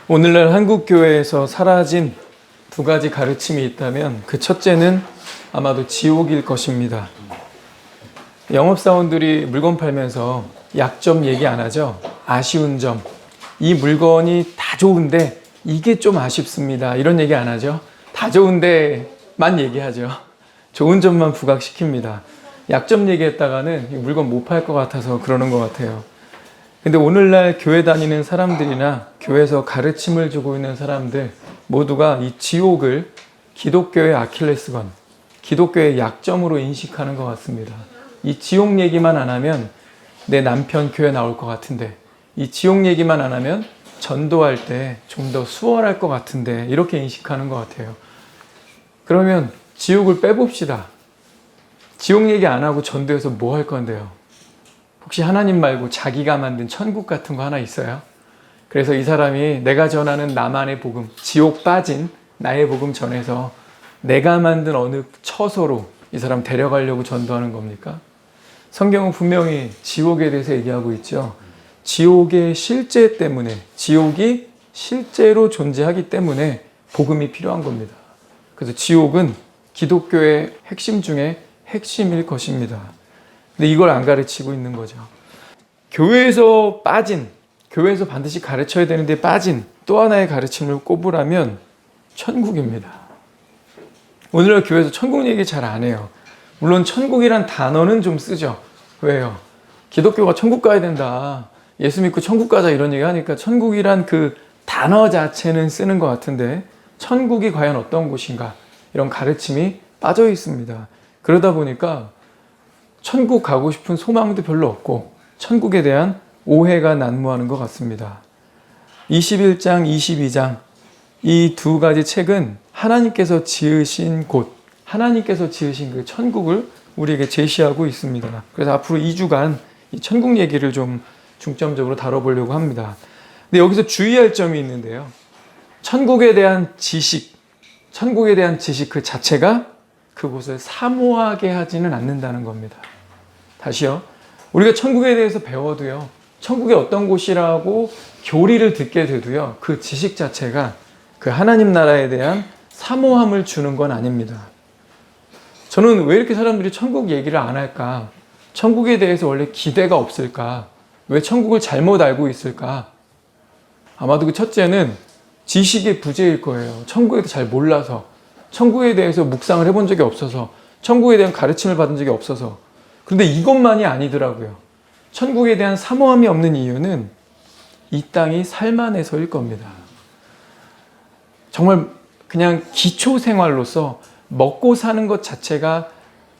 오늘날 한국교회에서 사라진 두 가지 가르침이 있다면 그 첫째는 아마도 지옥일 것입니다. 영업사원들이 물건 팔면서 약점 얘기 안 하죠? 아쉬운 점. 이 물건이 다 좋은데 이게 좀 아쉽습니다. 이런 얘기 안 하죠? 다 좋은데만 얘기하죠. 좋은 점만 부각시킵니다. 약점 얘기했다가는 이 물건 못 팔 것 같아서 그러는 것 같아요. 근데 오늘날 교회 다니는 사람들이나 교회에서 가르침을 주고 있는 사람들 모두가 이 지옥을 기독교의 아킬레스건, 기독교의 약점으로 인식하는 것 같습니다. 이 지옥 얘기만 안 하면 내 남편 교회 나올 것 같은데, 이 지옥 얘기만 안 하면 전도할 때 좀 더 수월할 것 같은데, 이렇게 인식하는 것 같아요. 그러면 지옥을 빼봅시다. 지옥 얘기 안 하고 전도해서 뭐 할 건데요? 혹시 하나님 말고 자기가 만든 천국 같은 거 하나 있어요? 그래서 이 사람이 내가 전하는 나만의 복음, 지옥 빠진 나의 복음 전해서 내가 만든 어느 처소로 이 사람 데려가려고 전도하는 겁니까? 성경은 분명히 지옥에 대해서 얘기하고 있죠. 지옥의 실제 때문에, 지옥이 실제로 존재하기 때문에 복음이 필요한 겁니다. 그래서 지옥은 기독교의 핵심 중에 핵심일 것입니다. 근데 이걸 안 가르치고 있는 거죠. 교회에서 빠진, 교회에서 반드시 가르쳐야 되는데 빠진 또 하나의 가르침을 꼽으라면 천국입니다. 오늘날 교회에서 천국 얘기 잘 안 해요. 물론 천국이란 단어는 좀 쓰죠. 왜요? 기독교가 천국 가야 된다, 예수 믿고 천국 가자 이런 얘기 하니까 천국이란 그 단어 자체는 쓰는 것 같은데 천국이 과연 어떤 곳인가, 이런 가르침이 빠져 있습니다. 그러다 보니까 천국 가고 싶은 소망도 별로 없고 천국에 대한 오해가 난무하는 것 같습니다. 21장, 22장 이 두 가지 책은 하나님께서 지으신 곳, 하나님께서 지으신 그 천국을 우리에게 제시하고 있습니다. 그래서 앞으로 2주간 이 천국 얘기를 좀 중점적으로 다뤄보려고 합니다. 근데 여기서 주의할 점이 있는데요. 천국에 대한 지식, 천국에 대한 지식 그 자체가 그곳을 사모하게 하지는 않는다는 겁니다. 다시요. 우리가 천국에 대해서 배워도요, 천국이 어떤 곳이라고 교리를 듣게 돼도요, 그 지식 자체가 그 하나님 나라에 대한 사모함을 주는 건 아닙니다. 저는 왜 이렇게 사람들이 천국 얘기를 안 할까? 천국에 대해서 원래 기대가 없을까? 왜 천국을 잘못 알고 있을까? 아마도 그 첫째는 지식의 부재일 거예요. 천국에 대해서 잘 몰라서, 천국에 대해서 묵상을 해본 적이 없어서, 천국에 대한 가르침을 받은 적이 없어서. 그런데 이것만이 아니더라고요. 천국에 대한 사모함이 없는 이유는 이 땅이 살만해서일 겁니다. 정말 그냥 기초 생활로서 먹고 사는 것 자체가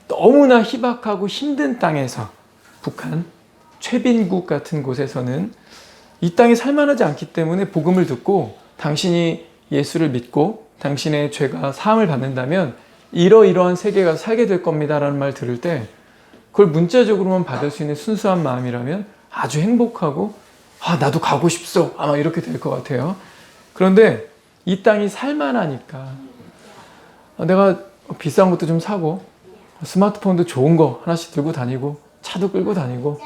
너무나 희박하고 힘든 땅에서, 북한, 최빈국 같은 곳에서는 이 땅이 살만하지 않기 때문에 복음을 듣고 당신이 예수를 믿고 당신의 죄가 사함을 받는다면 이러이러한 세계가 살게 될 겁니다 라는 말 들을 때 그걸 문자적으로만 받을 수 있는 순수한 마음이라면 아주 행복하고 나도 가고 싶소 아마 이렇게 될 것 같아요. 그런데 이 땅이 살만하니까 내가 비싼 것도 좀 사고 스마트폰도 좋은 거 하나씩 들고 다니고 차도 끌고 다니고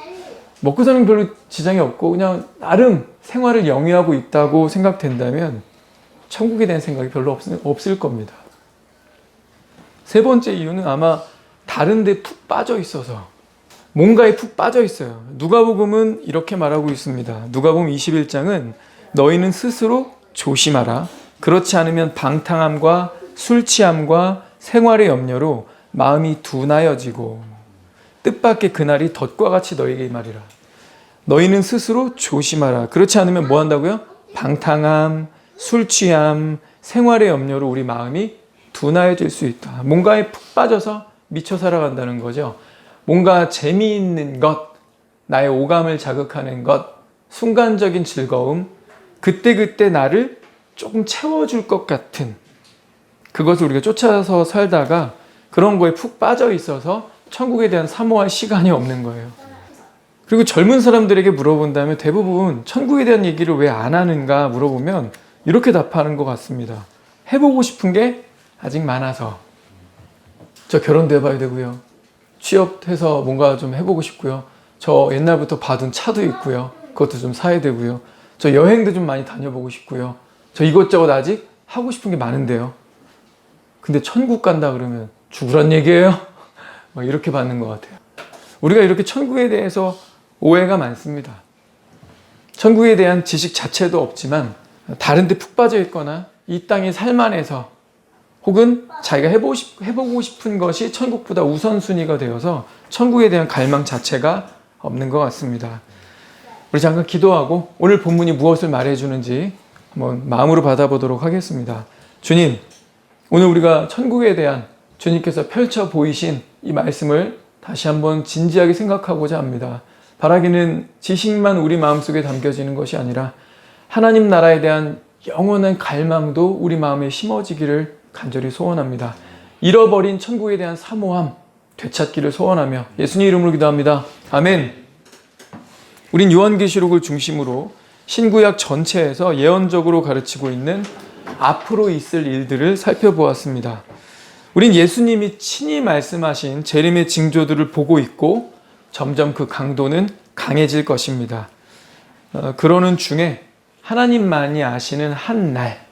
먹고 사는 별로 지장이 없고 그냥 나름 생활을 영위하고 있다고 생각된다면 천국에 대한 생각이 별로 없을 겁니다. 세 번째 이유는 아마 다른 데 푹 빠져 있어서, 뭔가에 푹 빠져 있어요. 누가복음은 이렇게 말하고 있습니다. 누가복음 21장은 너희는 스스로 조심하라. 그렇지 않으면 방탕함과 술 취함과 생활의 염려로 마음이 둔하여지고 뜻밖의 그날이 덫과 같이 너희에게 임하리라. 너희는 스스로 조심하라. 그렇지 않으면 뭐 한다고요? 방탕함, 술 취함, 생활의 염려로 우리 마음이 둔하여질 수 있다. 뭔가에 푹 빠져서 미쳐 살아간다는 거죠. 뭔가 재미있는 것, 나의 오감을 자극하는 것, 순간적인 즐거움, 그때그때 나를 조금 채워줄 것 같은 그것을 우리가 쫓아서 살다가 그런 거에 푹 빠져 있어서 천국에 대한 사모할 시간이 없는 거예요. 그리고 젊은 사람들에게 물어본다면 대부분 천국에 대한 얘기를 왜 안 하는가 물어보면 이렇게 답하는 것 같습니다. 해보고 싶은 게 아직 많아서. 저 결혼도 해봐야 되고요. 취업해서 뭔가 좀 해보고 싶고요. 저 옛날부터 봐둔 차도 있고요. 그것도 좀 사야 되고요. 저 여행도 좀 많이 다녀보고 싶고요. 저 이것저것 아직 하고 싶은 게 많은데요. 근데 천국 간다 그러면 죽으란 얘기예요? 막 이렇게 받는 것 같아요. 우리가 이렇게 천국에 대해서 오해가 많습니다. 천국에 대한 지식 자체도 없지만 다른 데 푹 빠져 있거나 이 땅의 삶 안에서 혹은 자기가 해보고 싶은 것이 천국보다 우선순위가 되어서 천국에 대한 갈망 자체가 없는 것 같습니다. 우리 잠깐 기도하고 오늘 본문이 무엇을 말해주는지 한번 마음으로 받아보도록 하겠습니다. 주님, 오늘 우리가 천국에 대한 주님께서 펼쳐 보이신 이 말씀을 다시 한번 진지하게 생각하고자 합니다. 바라기는 지식만 우리 마음속에 담겨지는 것이 아니라 하나님 나라에 대한 영원한 갈망도 우리 마음에 심어지기를 간절히 소원합니다. 잃어버린 천국에 대한 사모함 되찾기를 소원하며 예수님 이름으로 기도합니다. 아멘. 우린 요한계시록을 중심으로 신구약 전체에서 예언적으로 가르치고 있는 앞으로 있을 일들을 살펴보았습니다. 우린 예수님이 친히 말씀하신 재림의 징조들을 보고 있고 점점 그 강도는 강해질 것입니다. 그러는 중에 하나님만이 아시는 한 날,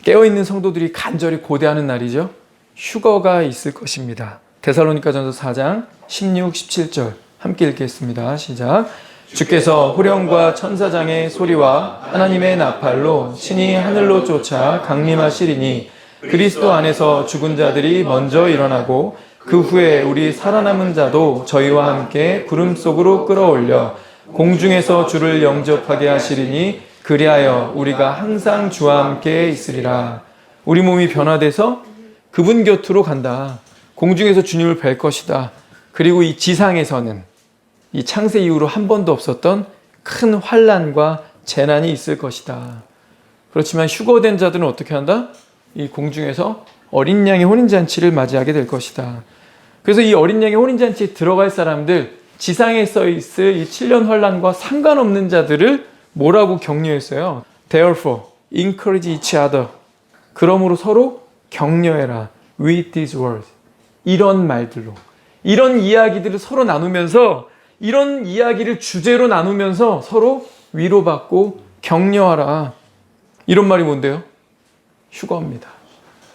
깨어있는 성도들이 간절히 고대하는 날이죠. 휴거가 있을 것입니다. 데살로니가전서 4장 16, 17절 함께 읽겠습니다. 시작. 주께서 호령과 천사장의 소리와 하나님의 나팔로 신이 하늘로 쫓아 강림하시리니 그리스도 안에서 죽은 자들이 먼저 일어나고 그 후에 우리 살아남은 자도 저희와 함께 구름 속으로 끌어올려 공중에서 주를 영접하게 하시리니 그리하여 우리가 항상 주와 함께 있으리라. 우리 몸이 변화돼서 그분 곁으로 간다. 공중에서 주님을 뵐 것이다. 그리고 이 지상에서는 이 창세 이후로 한 번도 없었던 큰 환난과 재난이 있을 것이다. 그렇지만 휴거된 자들은 어떻게 한다? 이 공중에서 어린 양의 혼인잔치를 맞이하게 될 것이다. 그래서 이 어린 양의 혼인잔치에 들어갈 사람들, 지상에 써 있을 이 7년 환난과 상관없는 자들을 뭐라고 격려했어요? Therefore, encourage each other. 그러므로 서로 격려해라. With these words. 이런 말들로. 이런 이야기들을 서로 나누면서 이런 이야기를 주제로 나누면서 서로 위로받고 격려하라. 이런 말이 뭔데요? 휴거입니다.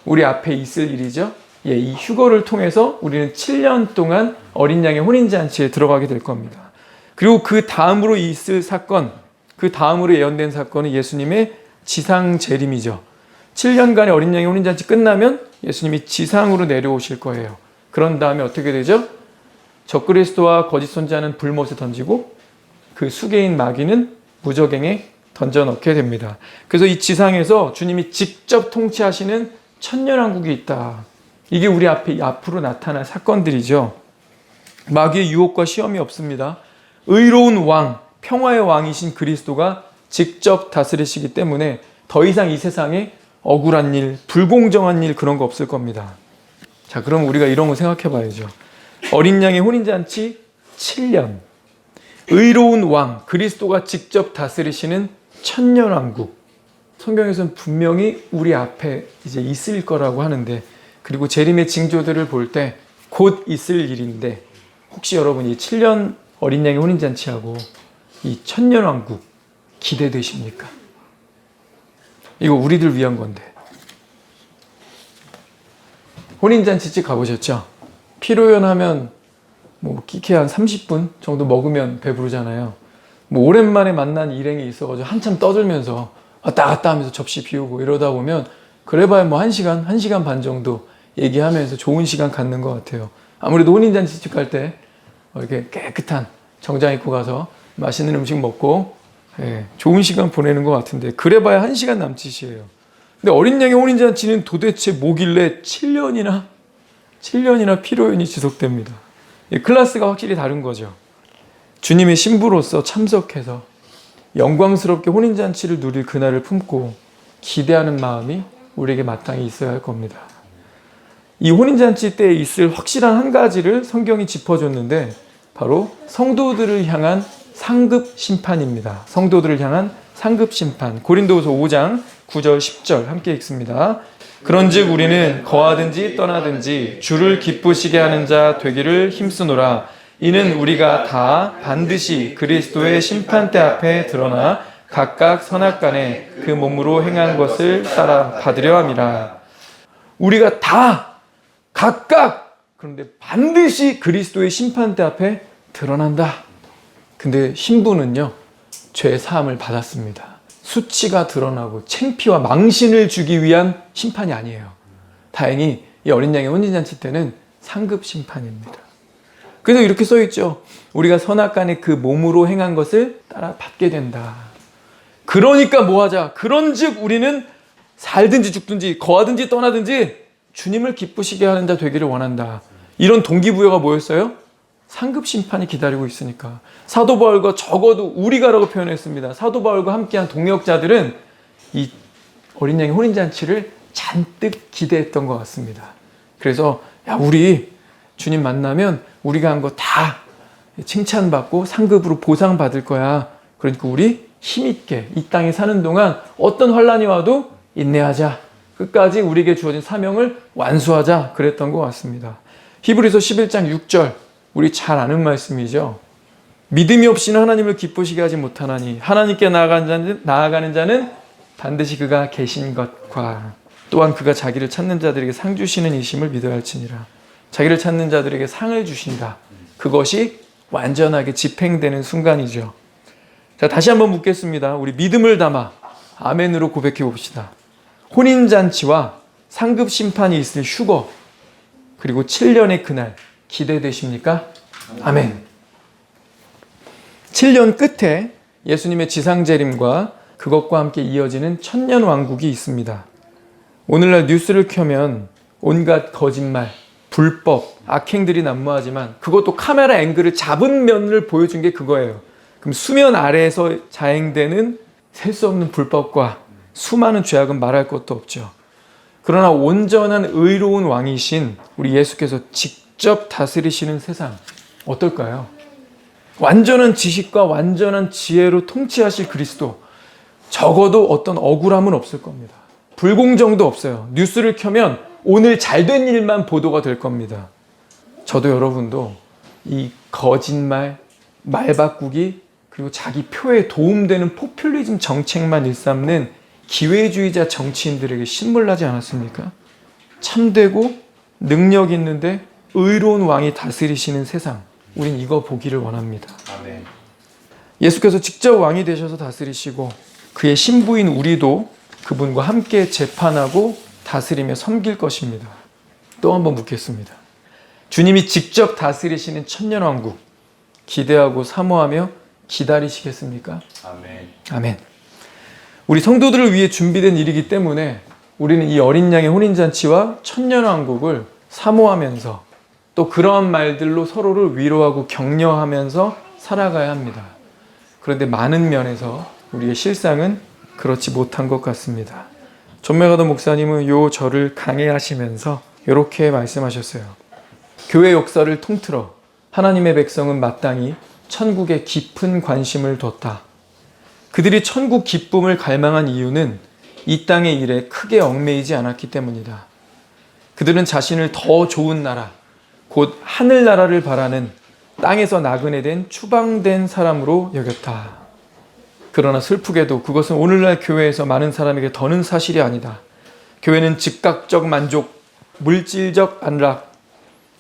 우리 앞에 있을 일이죠. 이 휴거를 통해서 우리는 7년 동안 어린 양의 혼인잔치에 들어가게 될 겁니다. 그리고 그 다음으로 있을 사건, 그 다음으로 예언된 사건은 예수님의 지상 재림이죠. 7년간의 어린 양의 혼인잔치 끝나면 예수님이 지상으로 내려오실 거예요. 그런 다음에 어떻게 되죠? 적그리스도와 거짓 선지자는 불못에 던지고 그 수개인 마귀는 무저갱에 던져 넣게 됩니다. 그래서 이 지상에서 주님이 직접 통치하시는 천년왕국이 있다. 이게 우리 앞에 앞으로 나타날 사건들이죠. 마귀의 유혹과 시험이 없습니다. 의로운 왕, 평화의 왕이신 그리스도가 직접 다스리시기 때문에 더 이상 이 세상에 억울한 일, 불공정한 일 그런 거 없을 겁니다. 자, 그럼 우리가 이런 거 생각해 봐야죠. 어린 양의 혼인잔치 7년, 의로운 왕 그리스도가 직접 다스리시는 천년왕국. 성경에서는 분명히 우리 앞에 이제 있을 거라고 하는데, 그리고 재림의 징조들을 볼 때 곧 있을 일인데, 혹시 여러분 이 7년 어린 양의 혼인잔치하고 이 천년왕국 기대되십니까? 이거 우리들 위한 건데. 혼인잔치집 가보셨죠? 피로연하면 뭐 끼케 한 30분 정도 먹으면 배부르잖아요. 뭐 오랜만에 만난 일행이 있어가지고 한참 떠들면서 왔다 갔다 하면서 접시 비우고 이러다 보면 그래봐야 뭐 1시간 반 정도 얘기하면서 좋은 시간 갖는 것 같아요. 아무래도 혼인잔치집 갈 때 이렇게 깨끗한 정장 입고 가서 맛있는 음식 먹고 좋은 시간 보내는 것 같은데 그래봐야 1시간 남짓이에요. 근데 어린 양의 혼인잔치는 도대체 뭐길래 7년이나 피로연이 지속됩니다. 클래스가 확실히 다른 거죠. 주님의 신부로서 참석해서 영광스럽게 혼인잔치를 누릴 그날을 품고 기대하는 마음이 우리에게 마땅히 있어야 할 겁니다. 이 혼인잔치 때에 있을 확실한 한 가지를 성경이 짚어줬는데 바로 성도들을 향한 상급 심판입니다. 성도들을 향한 상급 심판. 고린도후서 5장 9절 10절 함께 읽습니다. 그런즉 우리는 거하든지 떠나든지 주를 기쁘시게 하는 자 되기를 힘쓰노라. 이는 우리가 다 반드시 그리스도의 심판대 앞에 드러나 각각 선악간에 그 몸으로 행한 것을 따라 받으려 함이라. 우리가 다 각각 그런데 반드시 그리스도의 심판대 앞에 드러난다. 근데 신부는요, 죄 사함을 받았습니다. 수치가 드러나고 창피와 망신을 주기 위한 심판이 아니에요. 다행히 이 어린 양의 혼인잔치 때는 상급 심판입니다. 그래서 이렇게 써 있죠. 우리가 선악간에 그 몸으로 행한 것을 따라 받게 된다. 그러니까 뭐 하자? 그런즉 우리는 살든지 죽든지 거하든지 떠나든지 주님을 기쁘시게 하는 자 되기를 원한다. 이런 동기부여가 뭐였어요? 상급 심판이 기다리고 있으니까. 사도 바울과 적어도 우리가라고 표현했습니다. 사도 바울과 함께한 동역자들은 이 어린 양의 혼인잔치를 잔뜩 기대했던 것 같습니다. 그래서 야, 우리 주님 만나면 우리가 한 거 다 칭찬받고 상급으로 보상받을 거야. 그러니까 우리 힘있게 이 땅에 사는 동안 어떤 환난이 와도 인내하자. 끝까지 우리에게 주어진 사명을 완수하자. 그랬던 것 같습니다. 히브리서 11장 6절 우리 잘 아는 말씀이죠. 믿음이 없이는 하나님을 기쁘시게 하지 못하나니 하나님께 나아가는 자는 반드시 그가 계신 것과 또한 그가 자기를 찾는 자들에게 상 주시는 이심을 믿어야 할지니라. 자기를 찾는 자들에게 상을 주신다. 그것이 완전하게 집행되는 순간이죠. 자, 다시 한번 묻겠습니다. 우리 믿음을 담아 아멘으로 고백해 봅시다. 혼인잔치와 상급 심판이 있을 휴거 그리고 7년의 그날 기대되십니까? 아멘. 7년 끝에 예수님의 지상재림과 그것과 함께 이어지는 천년왕국이 있습니다. 오늘날 뉴스를 켜면 온갖 거짓말, 불법, 악행들이 난무하지만 그것도 카메라 앵글을 잡은 면을 보여준 게 그거예요. 그럼 수면 아래에서 자행되는 셀 수 없는 불법과 수많은 죄악은 말할 것도 없죠. 그러나 온전한 의로운 왕이신 우리 예수께서 직접 다스리시는 세상 어떨까요? 완전한 지식과 완전한 지혜로 통치하실 그리스도, 적어도 어떤 억울함은 없을 겁니다. 불공정도 없어요. 뉴스를 켜면 오늘 잘된 일만 보도가 될 겁니다. 저도 여러분도 이 거짓말, 말바꾸기, 그리고 자기 표에 도움되는 포퓰리즘 정책만 일삼는 기회주의자 정치인들에게 신물나지 않았습니까? 참되고 능력 있는데 의로운 왕이 다스리시는 세상, 우린 이거 보기를 원합니다. 아멘. 예수께서 직접 왕이 되셔서 다스리시고 그의 신부인 우리도 그분과 함께 재판하고 다스리며 섬길 것입니다. 또 한번 묻겠습니다. 주님이 직접 다스리시는 천년왕국 기대하고 사모하며 기다리시겠습니까? 아멘. 아멘. 우리 성도들을 위해 준비된 일이기 때문에 우리는 이 어린 양의 혼인잔치와 천년왕국을 사모하면서 또 그러한 말들로 서로를 위로하고 격려하면서 살아가야 합니다. 그런데 많은 면에서 우리의 실상은 그렇지 못한 것 같습니다. 존매가도 목사님은 요 절을 강해하시면서 이렇게 말씀하셨어요. 교회 역사를 통틀어 하나님의 백성은 마땅히 천국에 깊은 관심을 뒀다. 그들이 천국 기쁨을 갈망한 이유는 이 땅의 일에 크게 얽매이지 않았기 때문이다. 그들은 자신을 더 좋은 나라, 곧 하늘나라를 바라는 땅에서 나그네 된 추방된 사람으로 여겼다. 그러나 슬프게도 그것은 오늘날 교회에서 많은 사람에게 더는 사실이 아니다. 교회는 즉각적 만족, 물질적 안락,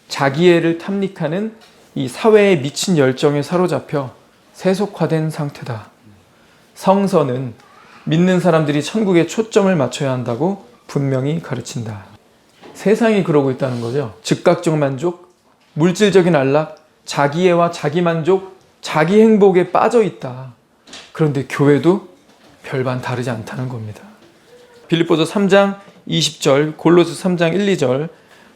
자기애를 탐닉하는 이 사회에 미친 열정에 사로잡혀 세속화된 상태다. 성서는 믿는 사람들이 천국에 초점을 맞춰야 한다고 분명히 가르친다. 세상이 그러고 있다는 거죠. 즉각적 만족, 물질적인 안락, 자기애와 자기만족, 자기 행복에 빠져 있다. 그런데 교회도 별반 다르지 않다는 겁니다. 빌립보서 3장 20절, 골로새 3장 1, 2절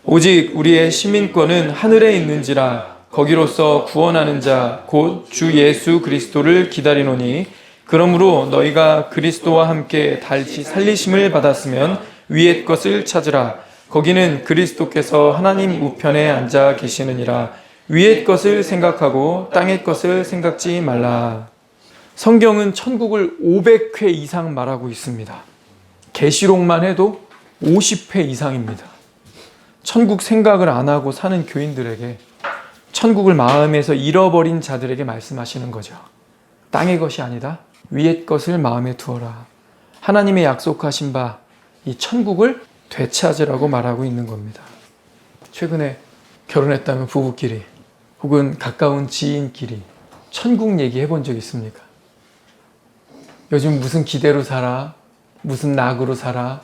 오직 우리의 시민권은 하늘에 있는지라 거기로서 구원하는 자 곧 주 예수 그리스도를 기다리노니 그러므로 너희가 그리스도와 함께 다시 살리심을 받았으면 위의 것을 찾으라. 거기는 그리스도께서 하나님 우편에 앉아 계시느니라. 위의 것을 생각하고 땅의 것을 생각지 말라. 성경은 천국을 500회 이상 말하고 있습니다. 계시록만 해도 50회 이상입니다. 천국 생각을 안 하고 사는 교인들에게, 천국을 마음에서 잃어버린 자들에게 말씀하시는 거죠. 땅의 것이 아니다. 위의 것을 마음에 두어라. 하나님의 약속하신 바 이 천국을 되찾으라고 말하고 있는 겁니다. 최근에 결혼했다면 부부끼리 혹은 가까운 지인끼리 천국 얘기해 본 적 있습니까? 요즘 무슨 기대로 살아? 무슨 낙으로 살아?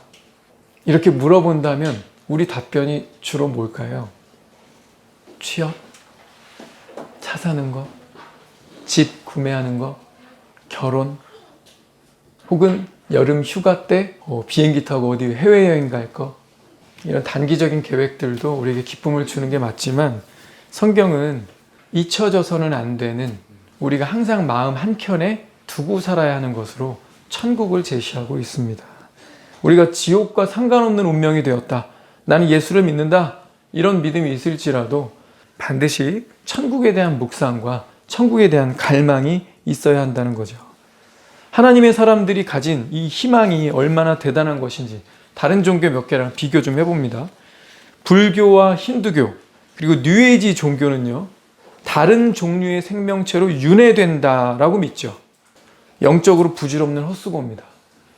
이렇게 물어본다면 우리 답변이 주로 뭘까요? 취업? 차 사는 거? 집 구매하는 거? 결혼? 혹은 여름 휴가 때 비행기 타고 어디 해외여행 갈 거? 이런 단기적인 계획들도 우리에게 기쁨을 주는 게 맞지만 성경은 잊혀져서는 안 되는 우리가 항상 마음 한켠에 두고 살아야 하는 것으로 천국을 제시하고 있습니다. 우리가 지옥과 상관없는 운명이 되었다. 나는 예수를 믿는다. 이런 믿음이 있을지라도 반드시 천국에 대한 묵상과 천국에 대한 갈망이 있어야 한다는 거죠. 하나님의 사람들이 가진 이 희망이 얼마나 대단한 것인지 다른 종교 몇 개랑 비교 좀 해봅니다. 불교와 힌두교 그리고 뉴에이지 종교는요, 다른 종류의 생명체로 윤회된다라고 믿죠. 영적으로 부질없는 헛수고입니다.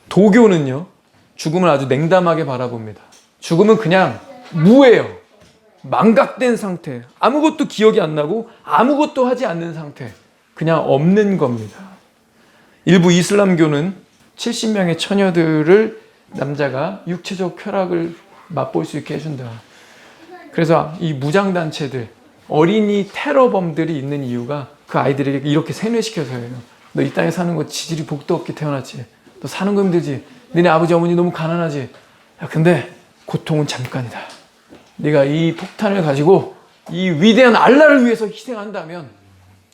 도교는요, 죽음을 아주 냉담하게 바라봅니다. 죽음은 그냥 무예요. 망각된 상태, 아무것도 기억이 안 나고 아무것도 하지 않는 상태, 그냥 없는 겁니다. 일부 이슬람교는 70명의 처녀들을 남자가 육체적 쾌락을 맛볼 수 있게 해준다. 그래서 이 무장단체들, 어린이 테러범들이 있는 이유가 그 아이들에게 이렇게 세뇌시켜서예요. 너 이 땅에 사는 거 지질이 복도 없게 태어났지. 너 사는 거 힘들지. 너네 아버지 어머니 너무 가난하지. 야, 근데 고통은 잠깐이다. 네가 이 폭탄을 가지고 이 위대한 알라를 위해서 희생한다면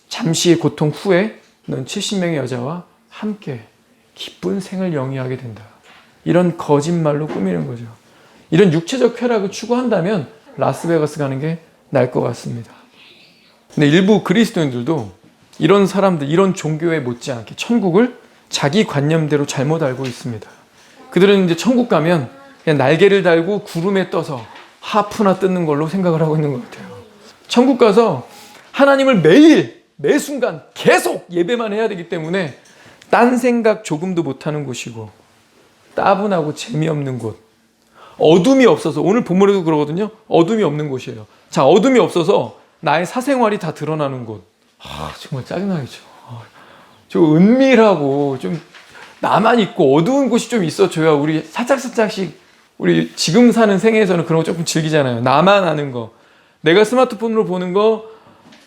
잠시의 고통 후에 넌 70명의 여자와 함께 기쁜 생을 영위하게 된다. 이런 거짓말로 꾸미는 거죠. 이런 육체적 쾌락을 추구한다면 라스베가스 가는 게 나을 것 같습니다. 근데 일부 그리스도인들도 이런 사람들, 이런 종교에 못지않게 천국을 자기 관념대로 잘못 알고 있습니다. 그들은 이제 천국 가면 그냥 날개를 달고 구름에 떠서 하프나 뜯는 걸로 생각을 하고 있는 것 같아요. 천국 가서 하나님을 매일, 매 순간 계속 예배만 해야 되기 때문에 딴 생각 조금도 못하는 곳이고 따분하고 재미없는 곳, 어둠이 없어서, 오늘 본문에도 그러거든요. 어둠이 없는 곳이에요. 자, 어둠이 없어서 나의 사생활이 다 드러나는 곳. 정말 짜증나겠죠. 좀 은밀하고 좀 나만 있고 어두운 곳이 좀 있어줘야 우리 살짝씩 우리 지금 사는 생애에서는 그런 거 조금 즐기잖아요. 나만 아는 거, 내가 스마트폰으로 보는 거,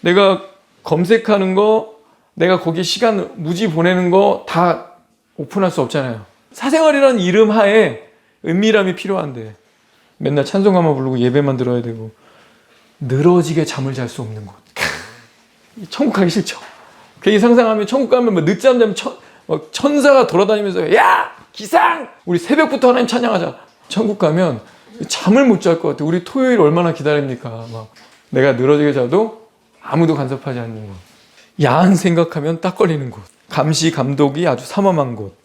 내가 검색하는 거, 내가 거기 시간 무지 보내는 거 다 오픈할 수 없잖아요. 사생활이라는 이름 하에 은밀함이 필요한데 맨날 찬송가만 부르고 예배만 들어야 되고 늘어지게 잠을 잘 수 없는 곳. 천국 가기 싫죠. 괜히 상상하면 천국 가면 뭐 늦잠 자면 천사가 돌아다니면서 야 기상! 우리 새벽부터 하나님 찬양하자. 천국 가면 잠을 못 잘 것 같아. 우리 토요일 얼마나 기다립니까? 막 내가 늘어지게 자도 아무도 간섭하지 않는 곳. 야한 생각하면 딱 걸리는 곳. 감시 감독이 아주 삼엄한 곳.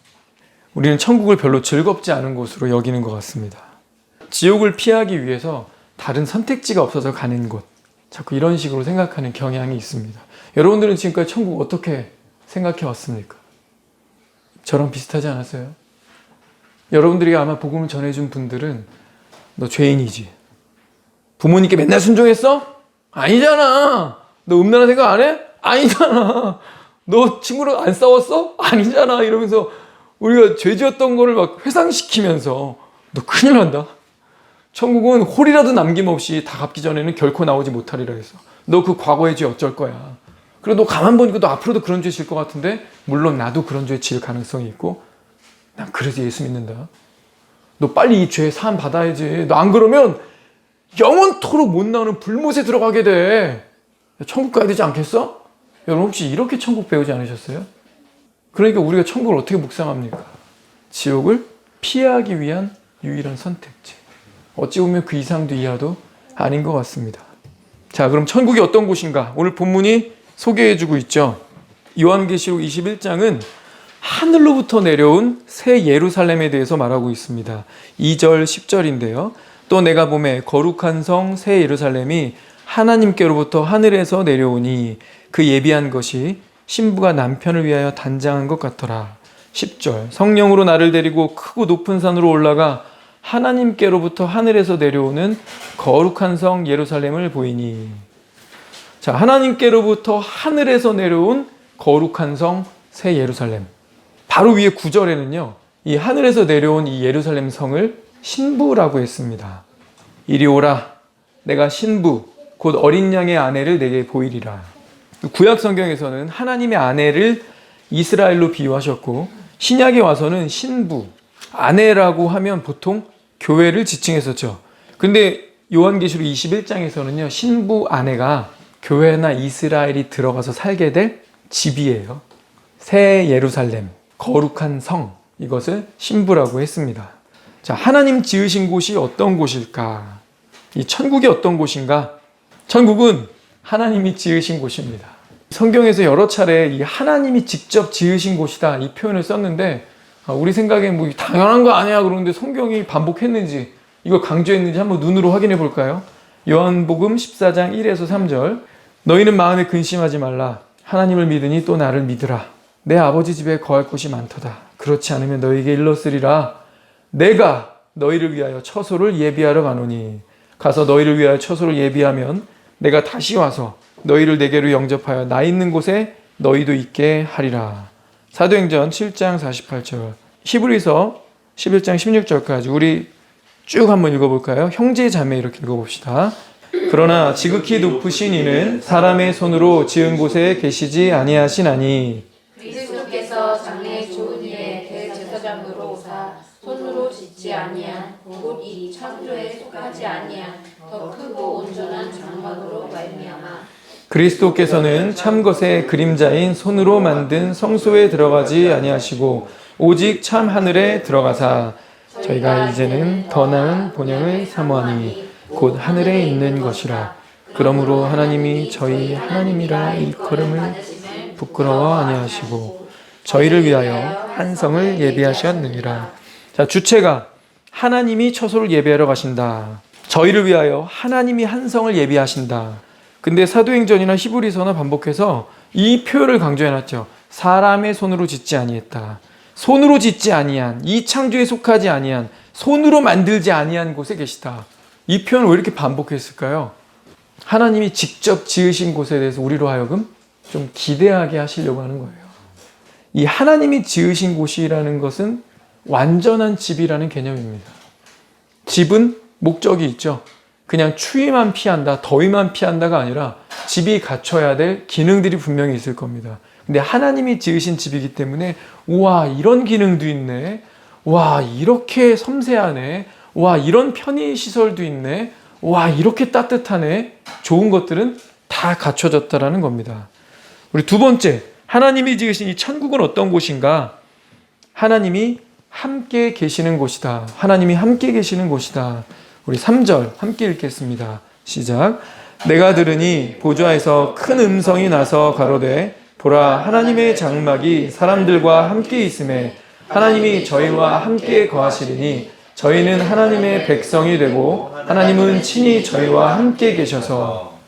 우리는 천국을 별로 즐겁지 않은 곳으로 여기는 것 같습니다. 지옥을 피하기 위해서 다른 선택지가 없어서 가는 곳. 자꾸 이런 식으로 생각하는 경향이 있습니다. 여러분들은 지금까지 천국 어떻게 생각해 왔습니까? 저랑 비슷하지 않았어요? 여러분들이 아마 복음을 전해준 분들은 너 죄인이지. 부모님께 맨날 순종했어? 아니잖아. 너 음란한 생각 안 해? 아니잖아. 너 친구랑 안 싸웠어? 아니잖아. 이러면서 우리가 죄 지었던 거를 막 회상시키면서 너 큰일 난다. 천국은 홀이라도 남김없이 다 갚기 전에는 결코 나오지 못하리라 했어. 너 그 과거의 죄 어쩔 거야. 그리고 너 가만 보니까 너 앞으로도 그런 죄 질 것 같은데 물론 나도 그런 죄 질 가능성이 있고 난 그래서 예수 믿는다. 너 빨리 이 죄 사함 받아야지. 너 안 그러면 영원토록 못 나오는 불못에 들어가게 돼. 천국 가야 되지 않겠어? 여러분 혹시 이렇게 천국 배우지 않으셨어요? 그러니까 우리가 천국을 어떻게 묵상합니까? 지옥을 피하기 위한 유일한 선택지. 어찌 보면 그 이상도 이하도 아닌 것 같습니다. 자, 그럼 천국이 어떤 곳인가? 오늘 본문이 소개해주고 있죠. 요한계시록 21장은 하늘로부터 내려온 새 예루살렘에 대해서 말하고 있습니다. 2절, 10절인데요. 또 내가 보매 거룩한 성 새 예루살렘이 하나님께로부터 하늘에서 내려오니 그 예비한 것이 신부가 남편을 위하여 단장한 것 같더라. 10절 성령으로 나를 데리고 크고 높은 산으로 올라가 하나님께로부터 하늘에서 내려오는 거룩한 성 예루살렘을 보이니. 자, 하나님께로부터 하늘에서 내려온 거룩한 성 새 예루살렘. 바로 위에 9절에는요. 이 하늘에서 내려온 이 예루살렘 성을 신부라고 했습니다. 이리 오라. 내가 신부 곧 어린 양의 아내를 내게 보이리라. 구약 성경에서는 하나님의 아내를 이스라엘로 비유하셨고 신약에 와서는 신부, 아내라고 하면 보통 교회를 지칭했었죠. 근데 요한계시록 21장에서는요. 신부 아내가 교회나 이스라엘이 들어가서 살게 될 집이에요. 새 예루살렘, 거룩한 성, 이것을 신부라고 했습니다. 자, 하나님 지으신 곳이 어떤 곳일까? 이 천국이 어떤 곳인가? 천국은 하나님이 지으신 곳입니다. 성경에서 여러 차례 이 하나님이 직접 지으신 곳이다 이 표현을 썼는데 우리 생각엔 뭐 당연한 거 아니야 그러는데 성경이 반복했는지 이걸 강조했는지 한번 눈으로 확인해 볼까요? 요한복음 14장 1에서 3절 너희는 마음에 근심하지 말라. 하나님을 믿으니 또 나를 믿으라. 내 아버지 집에 거할 곳이 많도다. 그렇지 않으면 너희에게 일렀으리라. 내가 너희를 위하여 처소를 예비하러 가노니 가서 너희를 위하여 처소를 예비하면 내가 다시 와서 너희를 내게로 영접하여 나 있는 곳에 너희도 있게 하리라. 사도행전 7장 48절 히브리서 11장 16절까지 우리 쭉 한번 읽어볼까요? 형제 자매 이렇게 읽어봅시다. 그러나 지극히 높으신 이는 사람의 손으로 지은 곳에 계시지 아니하시나니 그리스도께서 장래의 좋은 일에 대제사장으로 오사 손으로 짓지 아니한 곧 이 창조에 속하지 아니한 더 크고 온전한 장막으로 말미암아 그리스도께서는 참것의 그림자인 손으로 만든 성소에 들어가지 아니하시고 오직 참 하늘에 들어가사 저희가 이제는 더 나은 본향을 사모하니 곧 하늘에 있는 것이라. 그러므로 하나님이 저희 하나님이라 일컬음을 부끄러워 아니하시고 저희를 위하여 한 성을 예비하셨느니라. 자, 주체가 하나님이 처소를 예비하러 가신다. 저희를 위하여 하나님이 한 성을 예비하신다. 근데 사도행전이나 히브리서나 반복해서 이 표현을 강조해놨죠. 사람의 손으로 짓지 아니했다. 손으로 짓지 아니한, 이 창조에 속하지 아니한, 손으로 만들지 아니한 곳에 계시다. 이 표현을 왜 이렇게 반복했을까요? 하나님이 직접 지으신 곳에 대해서 우리로 하여금 좀 기대하게 하시려고 하는 거예요. 이 하나님이 지으신 곳이라는 것은 완전한 집이라는 개념입니다. 집은 목적이 있죠. 그냥 추위만 피한다, 더위만 피한다가 아니라 집이 갖춰야 될 기능들이 분명히 있을 겁니다. 근데 하나님이 지으신 집이기 때문에 우와 이런 기능도 있네, 와 이렇게 섬세하네, 와 이런 편의시설도 있네, 와 이렇게 따뜻하네, 좋은 것들은 다 갖춰졌다라는 겁니다. 우리 두 번째, 하나님이 지으신 이 천국은 어떤 곳인가? 하나님이 함께 계시는 곳이다. 하나님이 함께 계시는 곳이다. 우리 3절 함께 읽겠습니다. 시작. 내가 들으니 보좌에서 큰 음성이 나서 가로되 보라 하나님의 장막이 사람들과 함께 있음에 하나님이 저희와 함께 거하시리니 저희는 하나님의 백성이 되고 하나님은 친히 저희와 함께 계셔서.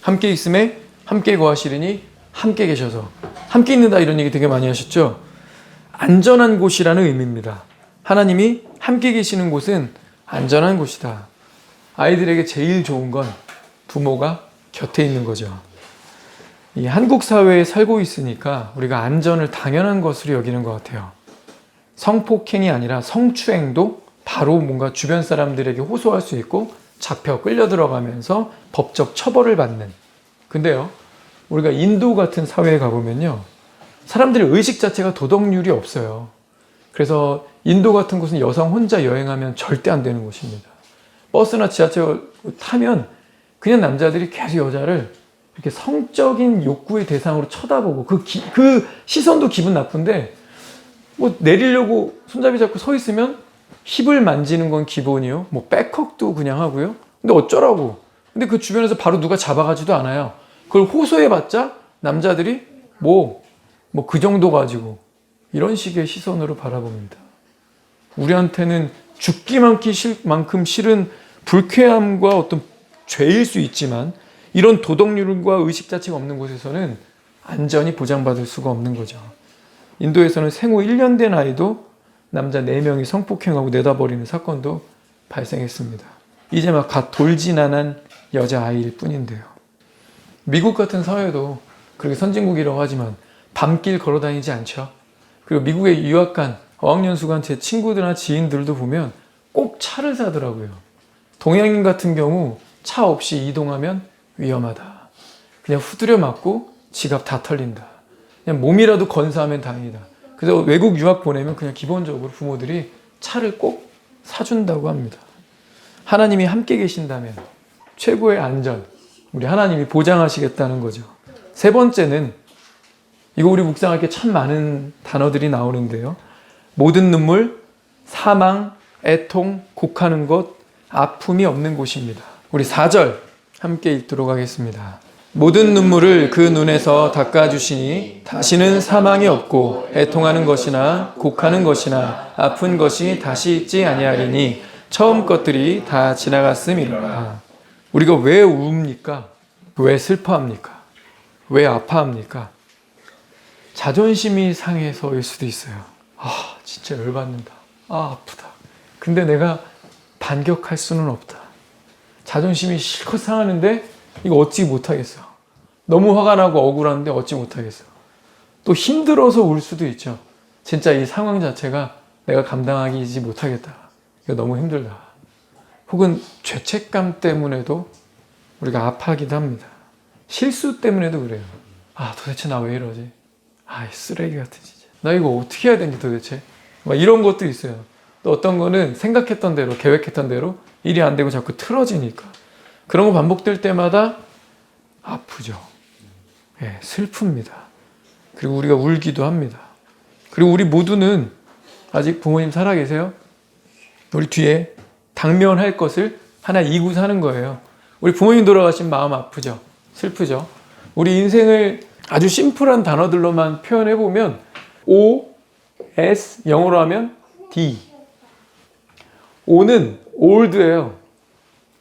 함께 있음에 함께 거하시리니 함께 계셔서. 함께 있는다 이런 얘기 되게 많이 하셨죠. 안전한 곳이라는 의미입니다. 하나님이 함께 계시는 곳은 안전한 곳이다. 아이들에게 제일 좋은 건 부모가 곁에 있는 거죠. 이 한국 사회에 살고 있으니까 우리가 안전을 당연한 것으로 여기는 것 같아요. 성폭행이 아니라 성추행도 바로 뭔가 주변 사람들에게 호소할 수 있고 잡혀 끌려 들어가면서 법적 처벌을 받는. 근데요, 우리가 인도 같은 사회에 가보면요, 사람들의 의식 자체가 도덕률이 없어요. 그래서 인도 같은 곳은 여성 혼자 여행하면 절대 안 되는 곳입니다. 버스나 지하철 타면 그냥 남자들이 계속 여자를 이렇게 성적인 욕구의 대상으로 쳐다보고 그 시선도 기분 나쁜데 뭐 내리려고 손잡이 잡고 서 있으면 힙을 만지는 건 기본이요. 뭐 백헉도 그냥 하고요. 근데 어쩌라고. 근데 그 주변에서 바로 누가 잡아가지도 않아요. 그걸 호소해봤자 남자들이 뭐 그 정도 가지고 이런 식의 시선으로 바라봅니다. 우리한테는 죽기만큼 싫은 불쾌함과 어떤 죄일 수 있지만 이런 도덕률과 의식 자체가 없는 곳에서는 안전이 보장받을 수가 없는 거죠. 인도에서는 생후 1년 된 아이도 남자 4명이 성폭행하고 내다버리는 사건도 발생했습니다. 이제 막 갓 돌진한한 여자아이일 뿐인데요. 미국 같은 사회도 그렇게 선진국이라고 하지만 밤길 걸어다니지 않죠. 그리고 미국에 유학 간 어학연수 간 제 친구들이나 지인들도 보면 꼭 차를 사더라고요. 동양인 같은 경우 차 없이 이동하면 위험하다. 그냥 후드려 맞고 지갑 다 털린다. 그냥 몸이라도 건사하면 다행이다. 그래서 외국 유학 보내면 그냥 기본적으로 부모들이 차를 꼭 사준다고 합니다. 하나님이 함께 계신다면 최고의 안전, 우리 하나님이 보장하시겠다는 거죠. 세 번째는, 이거 우리 묵상할 게 참 많은 단어들이 나오는데요. 모든 눈물, 사망, 애통, 곡하는 것, 아픔이 없는 곳입니다. 우리 4절 함께 읽도록 하겠습니다. 모든 눈물을 그 눈에서 닦아주시니 다시는 사망이 없고 애통하는 것이나 곡하는 것이나 아픈 것이 다시 있지 아니하리니 처음 것들이 다 지나갔음이로라. 우리가 왜 웁니까? 왜 슬퍼합니까? 왜 아파합니까? 자존심이 상해서일 수도 있어요. 아, 진짜 열받는다. 아, 아프다. 근데 내가 반격할 수는 없다. 자존심이 실컷 상하는데 이거 어찌 못하겠어. 너무 화가 나고 억울한데 어찌 못하겠어. 또 힘들어서 울 수도 있죠. 진짜 이 상황 자체가 내가 감당하지 못하겠다. 이거 너무 힘들다. 혹은 죄책감 때문에도 우리가 아파하기도 합니다. 실수 때문에도 그래요. 아, 도대체 나 왜 이러지? 아, 쓰레기 같은 진짜. 나 이거 어떻게 해야 되는지 도대체. 막 이런 것도 있어요. 또 어떤 거는 생각했던 대로, 계획했던 대로 일이 안 되고 자꾸 틀어지니까. 그런 거 반복될 때마다 아프죠. 예, 슬픕니다. 그리고 우리가 울기도 합니다. 그리고 우리 모두는 아직 부모님 살아계세요? 우리 뒤에 당면할 것을 하나 이고 사는 거예요. 우리 부모님 돌아가신 마음 아프죠? 슬프죠? 우리 인생을 아주 심플한 단어들로만 표현해보면 O, S, 영어로 하면 D. O는 old예요.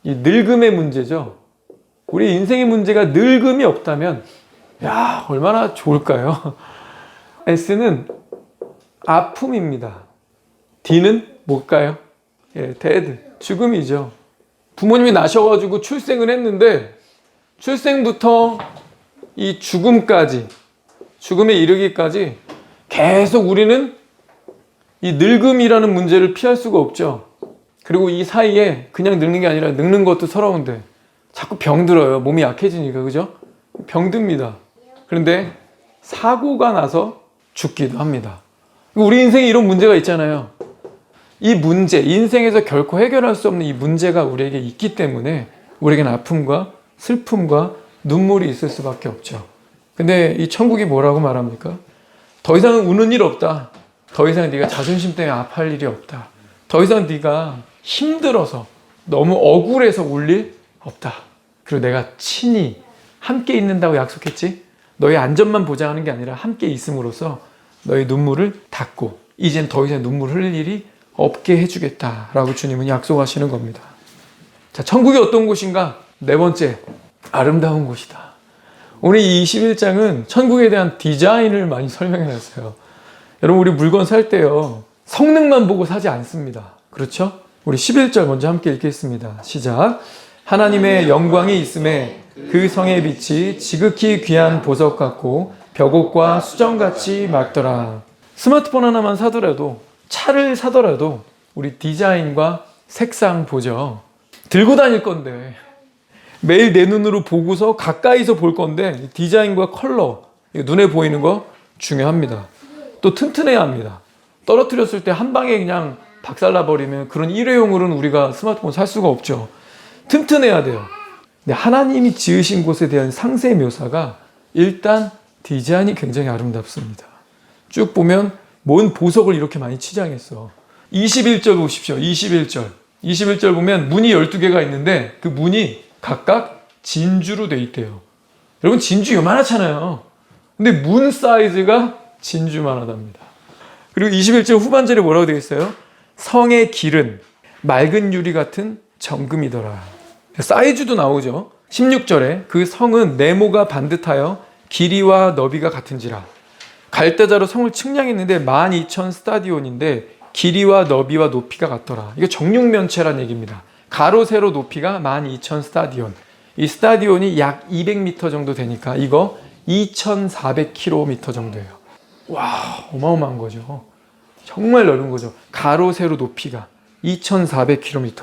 이 늙음의 문제죠. 우리 인생의 문제가 늙음이 없다면 야, 얼마나 좋을까요? S는 아픔입니다. D는 뭘까요? 예, death, 죽음이죠. 부모님이 나셔가지고 출생을 했는데 출생부터 이 죽음까지, 죽음에 이르기까지 계속 우리는 이 늙음이라는 문제를 피할 수가 없죠. 그리고 이 사이에 그냥 늙는 게 아니라 늙는 것도 서러운데 자꾸 병들어요. 몸이 약해지니까, 그죠? 병듭니다. 그런데 사고가 나서 죽기도 합니다. 우리 인생에 이런 문제가 있잖아요. 이 문제, 인생에서 결코 해결할 수 없는 이 문제가 우리에게 있기 때문에 우리에게는 아픔과 슬픔과 눈물이 있을 수밖에 없죠. 근데 이 천국이 뭐라고 말합니까? 더 이상 우는 일 없다. 더 이상 네가 자존심 때문에 아파할 일이 없다. 더 이상 네가 힘들어서 너무 억울해서 울 일 없다. 그리고 내가 친히 함께 있는다고 약속했지? 너의 안전만 보장하는 게 아니라 함께 있음으로써 너의 눈물을 닦고 이젠 더 이상 눈물 흘릴 일이 없게 해주겠다라고 주님은 약속하시는 겁니다. 자, 천국이 어떤 곳인가? 네 번째, 아름다운 곳이다. 오늘 이 21장은 천국에 대한 디자인을 많이 설명해 놨어요. 여러분, 우리 물건 살 때요, 성능만 보고 사지 않습니다. 그렇죠? 우리 11절 먼저 함께 읽겠습니다. 시작. 하나님의 영광이 있음에 그 성의 빛이 지극히 귀한 보석 같고 벽옥과 수정같이 맑더라. 스마트폰 하나만 사더라도, 차를 사더라도 우리 디자인과 색상 보죠. 들고 다닐 건데 매일 내 눈으로 보고서 가까이서 볼 건데 디자인과 컬러, 눈에 보이는 거 중요합니다. 또 튼튼해야 합니다. 떨어뜨렸을 때 한 방에 그냥 박살나버리면 그런 일회용으로는 우리가 스마트폰 살 수가 없죠. 튼튼해야 돼요. 근데 하나님이 지으신 곳에 대한 상세 묘사가 일단 디자인이 굉장히 아름답습니다. 쭉 보면 뭔 보석을 이렇게 많이 치장했어. 21절 보십시오. 21절 보면 문이 12개가 있는데 그 문이 각각 진주로 돼 있대요. 여러분, 진주 요만하잖아요. 근데 문 사이즈가 진주만하답니다. 그리고 21절 후반절에 뭐라고 되어 있어요? 성의 길은 맑은 유리 같은 정금이더라. 사이즈도 나오죠. 16절에 그 성은 네모가 반듯하여 길이와 너비가 같은지라. 갈대자로 성을 측량했는데 12,000 스타디온인데 길이와 너비와 높이가 같더라. 이거 정육면체란 얘기입니다. 가로 세로 높이가 12,000 스타디온. 이 스타디온이 약 200m 정도 되니까 이거 2,400km 정도예요. 와, 어마어마한 거죠. 정말 넓은 거죠. 가로 세로 높이가 2,400km.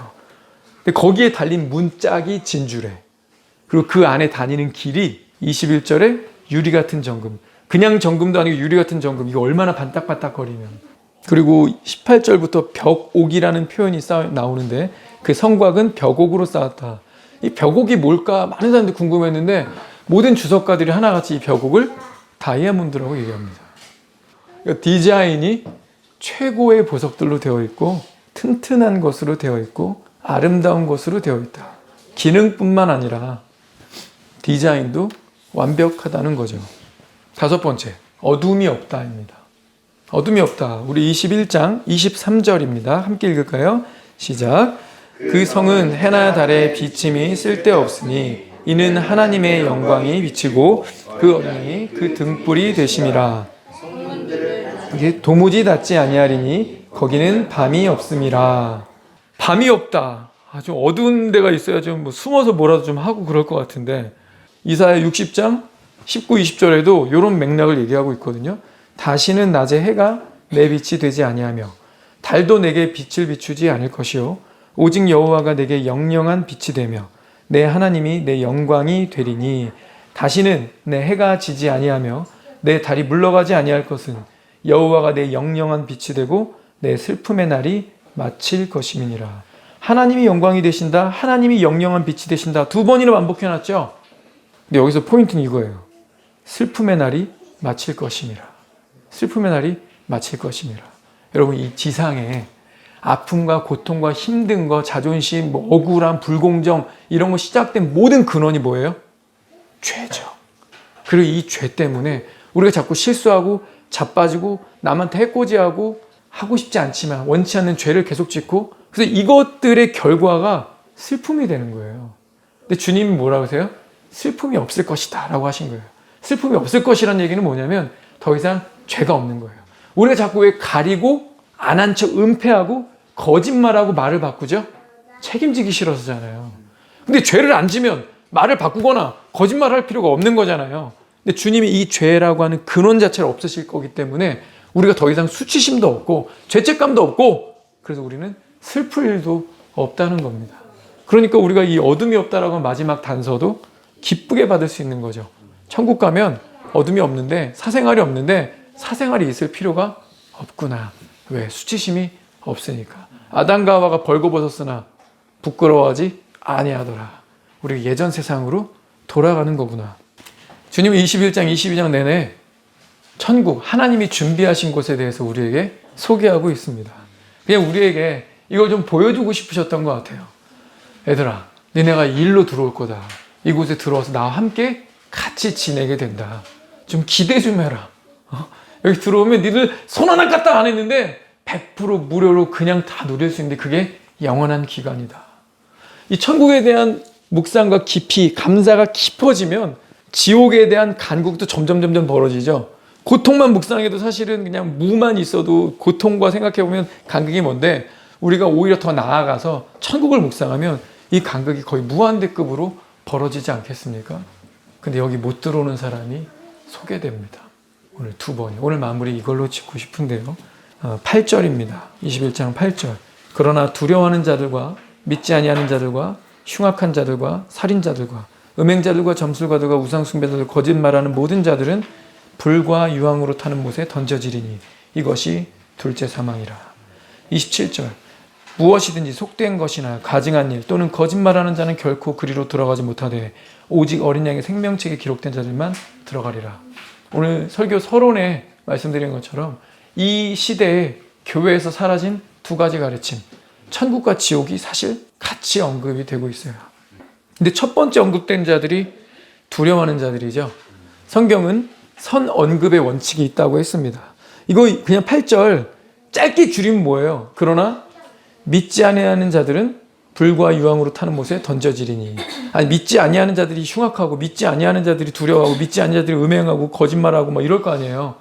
근데 거기에 달린 문짝이 진주래. 그리고 그 안에 다니는 길이 21절에 유리 같은 정금. 그냥 정금도 아니고 유리 같은 정금. 이거 얼마나 반딱반딱거리면. 그리고 18절부터 벽옥이라는 표현이 나오는데 그 성곽은 벽옥으로 쌓았다. 이 벽옥이 뭘까 많은 사람들이 궁금했는데 모든 주석가들이 하나같이 이 벽옥을 다이아몬드라고 얘기합니다. 그러니까 디자인이 최고의 보석들로 되어 있고 튼튼한 것으로 되어 있고 아름다운 것으로 되어 있다. 기능뿐만 아니라 디자인도 완벽하다는 거죠. 다섯 번째, 어둠이 없다입니다. 어둠이 없다. 우리 21장 23절입니다. 함께 읽을까요? 시작. 그 성은 해나 달의 비침이 쓸데없으니 이는 하나님의 영광이 비치고 그 어둠이 그 등불이 되심이라. 이게 도무지 닿지 아니하리니 거기는 밤이 없음이라. 밤이 없다. 아주 어두운 데가 있어야 좀 뭐 숨어서 뭐라도 좀 하고 그럴 것 같은데 이사야 60장 19, 20절에도 이런 맥락을 얘기하고 있거든요. 다시는 낮에 해가 내 빛이 되지 아니하며 달도 내게 빛을 비추지 않을 것이요 오직 여호와가 내게 영영한 빛이 되며 내 하나님이 내 영광이 되리니 다시는 내 해가 지지 아니하며 내 달이 물러가지 아니할 것은 여호와가 내 영영한 빛이 되고 내 슬픔의 날이 마칠 것임이니라. 하나님이 영광이 되신다. 하나님이 영영한 빛이 되신다. 두 번이나 반복해놨죠. 근데 여기서 포인트는 이거예요. 슬픔의 날이 마칠 것임이라. 슬픔의 날이 마칠 것임이라. 여러분 이 지상에 아픔과 고통과 힘든 거, 자존심, 뭐 억울함, 불공정 이런 거 시작된 모든 근원이 뭐예요? 죄죠. 그리고 이 죄 때문에 우리가 자꾸 실수하고 자빠지고 남한테 해코지하고 하고 싶지 않지만 원치 않는 죄를 계속 짓고 그래서 이것들의 결과가 슬픔이 되는 거예요. 근데 주님이 뭐라고 하세요? 슬픔이 없을 것이다 라고 하신 거예요. 슬픔이 없을 것이라는 얘기는 뭐냐면 더 이상 죄가 없는 거예요. 우리가 자꾸 왜 가리고 안 한 척 은폐하고 거짓말하고 말을 바꾸죠? 책임지기 싫어서잖아요. 근데 죄를 안 지면 말을 바꾸거나 거짓말할 필요가 없는 거잖아요. 근데 주님이 이 죄라고 하는 근원 자체를 없으실 거기 때문에 우리가 더 이상 수치심도 없고 죄책감도 없고 그래서 우리는 슬플 일도 없다는 겁니다. 그러니까 우리가 이 어둠이 없다라고 하는 마지막 단서도 기쁘게 받을 수 있는 거죠. 천국 가면 어둠이 없는데 사생활이 없는데 사생활이 있을 필요가 없구나. 왜? 수치심이 없으니까. 아담과 하와가 벌거벗었으나 부끄러워하지 아니하더라. 우리 예전 세상으로 돌아가는 거구나. 주님은 21장, 22장 내내 천국, 하나님이 준비하신 곳에 대해서 우리에게 소개하고 있습니다. 그냥 우리에게 이걸 좀 보여주고 싶으셨던 것 같아요. 얘들아, 너네가 일로 들어올 거다. 이곳에 들어와서 나와 함께 같이 지내게 된다. 좀 기대 좀 해라. 여기 들어오면 니들 손 하나 까딱 안 했는데 100% 무료로 그냥 다 누릴 수 있는데 그게 영원한 기간이다. 이 천국에 대한 묵상과 깊이, 감사가 깊어지면 지옥에 대한 간국도 점점 벌어지죠. 고통만 묵상해도 사실은 그냥 무만 있어도 고통과 생각해보면 간극이 뭔데 우리가 오히려 더 나아가서 천국을 묵상하면 이 간극이 거의 무한대급으로 벌어지지 않겠습니까? 근데 여기 못 들어오는 사람이 소개됩니다. 오늘 두 번이. 오늘 마무리 이걸로 짓고 싶은데요. 8절입니다. 21장 8절. 그러나 두려워하는 자들과 믿지 아니하는 자들과 흉악한 자들과 살인자들과 음행자들과 점술가들과 우상숭배자들 거짓말하는 모든 자들은 불과 유황으로 타는 못에 던져지리니 이것이 둘째 사망이라. 27절. 무엇이든지 속된 것이나 가증한 일 또는 거짓말하는 자는 결코 그리로 들어가지 못하되 오직 어린 양의 생명책에 기록된 자들만 들어가리라. 오늘 설교 서론에 말씀드린 것처럼 이 시대에 교회에서 사라진 두 가지 가르침, 천국과 지옥이 사실 같이 언급이 되고 있어요. 근데 첫 번째 언급된 자들이 두려워하는 자들이죠. 성경은 선 언급의 원칙이 있다고 했습니다. 이거 그냥 8절 짧게 줄이면 뭐예요? 그러나 믿지 아니하는 자들은 불과 유황으로 타는 못에 던져지리니. 아니 믿지 아니하는 자들이 흉악하고 믿지 아니하는 자들이 두려워하고 믿지 아니하는 자들이 음행하고 거짓말하고 막 이럴 거 아니에요.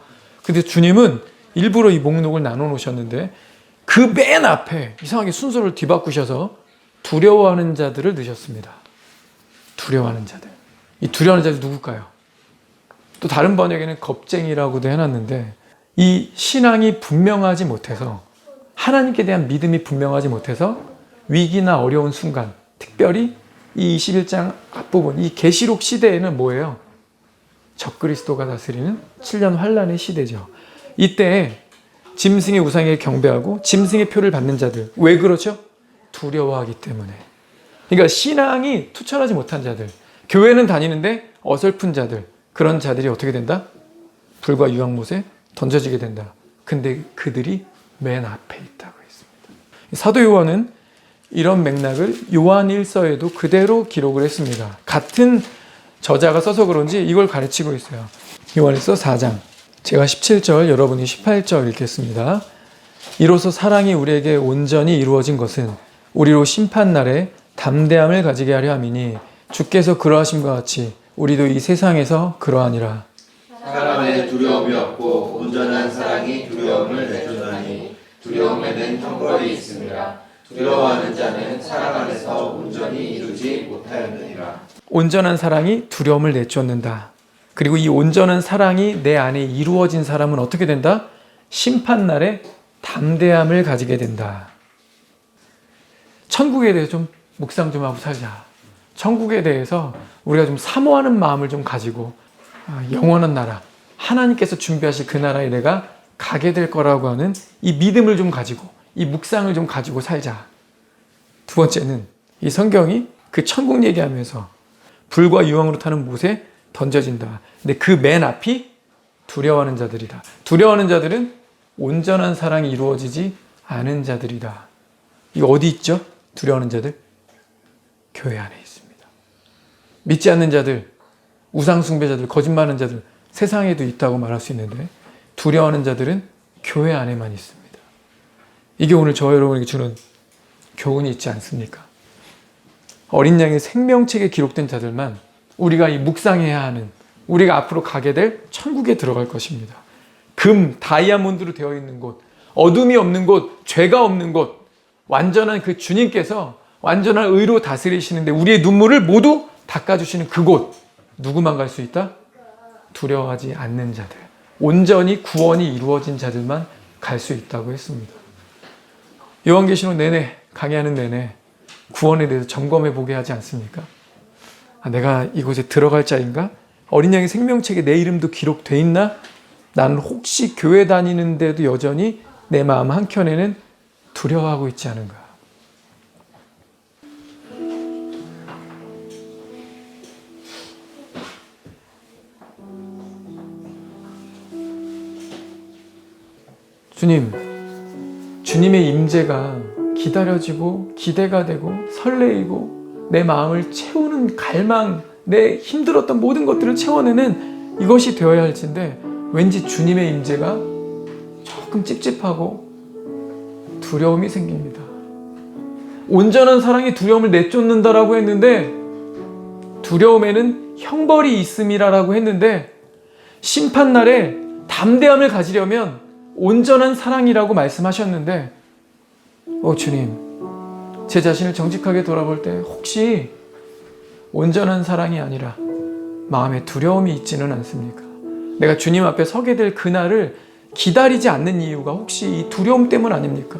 근데 주님은 일부러 이 목록을 나눠 놓으셨는데 그 맨 앞에 이상하게 순서를 뒤바꾸셔서 두려워하는 자들을 넣으셨습니다. 두려워하는 자들. 이 두려워하는 자들 누굴까요? 또 다른 번역에는 겁쟁이라고도 해놨는데 이 신앙이 분명하지 못해서 하나님께 대한 믿음이 분명하지 못해서 위기나 어려운 순간 특별히 이 21장 앞부분 이 계시록 시대에는 뭐예요? 적그리스도가 다스리는 7년 환란의 시대죠. 이때 짐승의 우상에 경배하고 짐승의 표를 받는 자들 왜 그렇죠? 두려워하기 때문에. 그러니까 신앙이 투철하지 못한 자들 교회는 다니는데 어설픈 자들 그런 자들이 어떻게 된다? 불과 유황못에 던져지게 된다. 근데 그들이 맨 앞에 있다고 했습니다. 사도 요한은 이런 맥락을 요한 1서에도 그대로 기록을 했습니다. 같은 저자가 써서 그런지 이걸 가르치고 있어요. 요한일서 4장 제가 17절 여러분이 18절 읽겠습니다. 이로써 사랑이 우리에게 온전히 이루어진 것은 우리로 심판날에 담대함을 가지게 하려 함이니 주께서 그러하심과 같이 우리도 이 세상에서 그러하니라. 사람의 두려움이 없고 온전한 사랑이 두려움을 내쫓나니 두려움에는 형벌이 있습니다. 두려워하는 자는 사랑 안에서 온전히 이루지 못하였느니라. 온전한 사랑이 두려움을 내쫓는다. 그리고 이 온전한 사랑이 내 안에 이루어진 사람은 어떻게 된다? 심판날에 담대함을 가지게 된다. 천국에 대해서 좀 묵상 좀 하고 살자. 천국에 대해서 우리가 좀 사모하는 마음을 좀 가지고 영원한 나라, 하나님께서 준비하실 그 나라에 내가 가게 될 거라고 하는 이 믿음을 좀 가지고 이 묵상을 좀 가지고 살자. 두 번째는 이 성경이 그 천국 얘기하면서 불과 유황으로 타는 못에 던져진다. 근데 그 맨 앞이 두려워하는 자들이다. 두려워하는 자들은 온전한 사랑이 이루어지지 않은 자들이다. 이거 어디 있죠? 두려워하는 자들? 교회 안에 있습니다. 믿지 않는 자들, 우상숭배자들, 거짓말하는 자들 세상에도 있다고 말할 수 있는데 두려워하는 자들은 교회 안에만 있습니다. 이게 오늘 저 여러분에게 주는 교훈이 있지 않습니까? 어린 양의 생명책에 기록된 자들만 우리가 이 묵상해야 하는 우리가 앞으로 가게 될 천국에 들어갈 것입니다. 금, 다이아몬드로 되어 있는 곳, 어둠이 없는 곳, 죄가 없는 곳, 완전한 그 주님께서 완전한 의로 다스리시는데 우리의 눈물을 모두 닦아주시는 그곳 누구만 갈 수 있다? 두려워하지 않는 자들, 온전히 구원이 이루어진 자들만 갈 수 있다고 했습니다. 요한계시록 내내 강의하는 내내 구원에 대해서 점검해 보게 하지 않습니까? 내가 이곳에 들어갈 자인가? 어린 양의 생명책에 내 이름도 기록돼 있나? 나는 혹시 교회 다니는데도 여전히 내 마음 한켠에는 두려워하고 있지 않은가? 주님, 주님의 임재가 기다려지고 기대가 되고 설레이고 내 마음을 채우는 갈망, 내 힘들었던 모든 것들을 채워내는 이것이 되어야 할진데 왠지 주님의 임재가 조금 찝찝하고 두려움이 생깁니다. 온전한 사랑이 두려움을 내쫓는다라고 했는데 두려움에는 형벌이 있음이라고 했는데 심판날에 담대함을 가지려면 온전한 사랑이라고 말씀하셨는데 주님, 제 자신을 정직하게 돌아볼 때 혹시 온전한 사랑이 아니라 마음에 두려움이 있지는 않습니까? 내가 주님 앞에 서게 될 그날을 기다리지 않는 이유가 혹시 이 두려움 때문 아닙니까?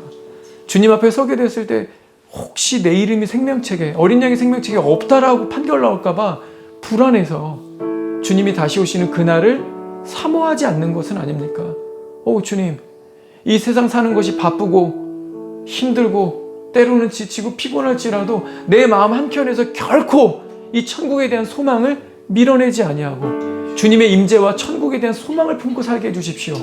주님 앞에 서게 됐을 때 혹시 내 이름이 생명책에, 어린 양의 생명책에 없다라고 판결 나올까 봐 불안해서 주님이 다시 오시는 그날을 사모하지 않는 것은 아닙니까? 주님, 이 세상 사는 것이 바쁘고 힘들고 때로는 지치고 피곤할지라도 내 마음 한켠에서 결코 이 천국에 대한 소망을 밀어내지 아니하고 주님의 임재와 천국에 대한 소망을 품고 살게 해주십시오.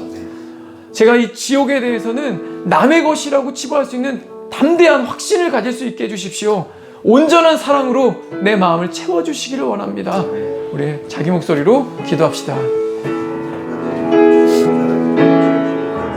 제가 이 지옥에 대해서는 남의 것이라고 치부할 수 있는 담대한 확신을 가질 수 있게 해주십시오. 온전한 사랑으로 내 마음을 채워주시기를 원합니다. 우리 자기 목소리로 기도합시다.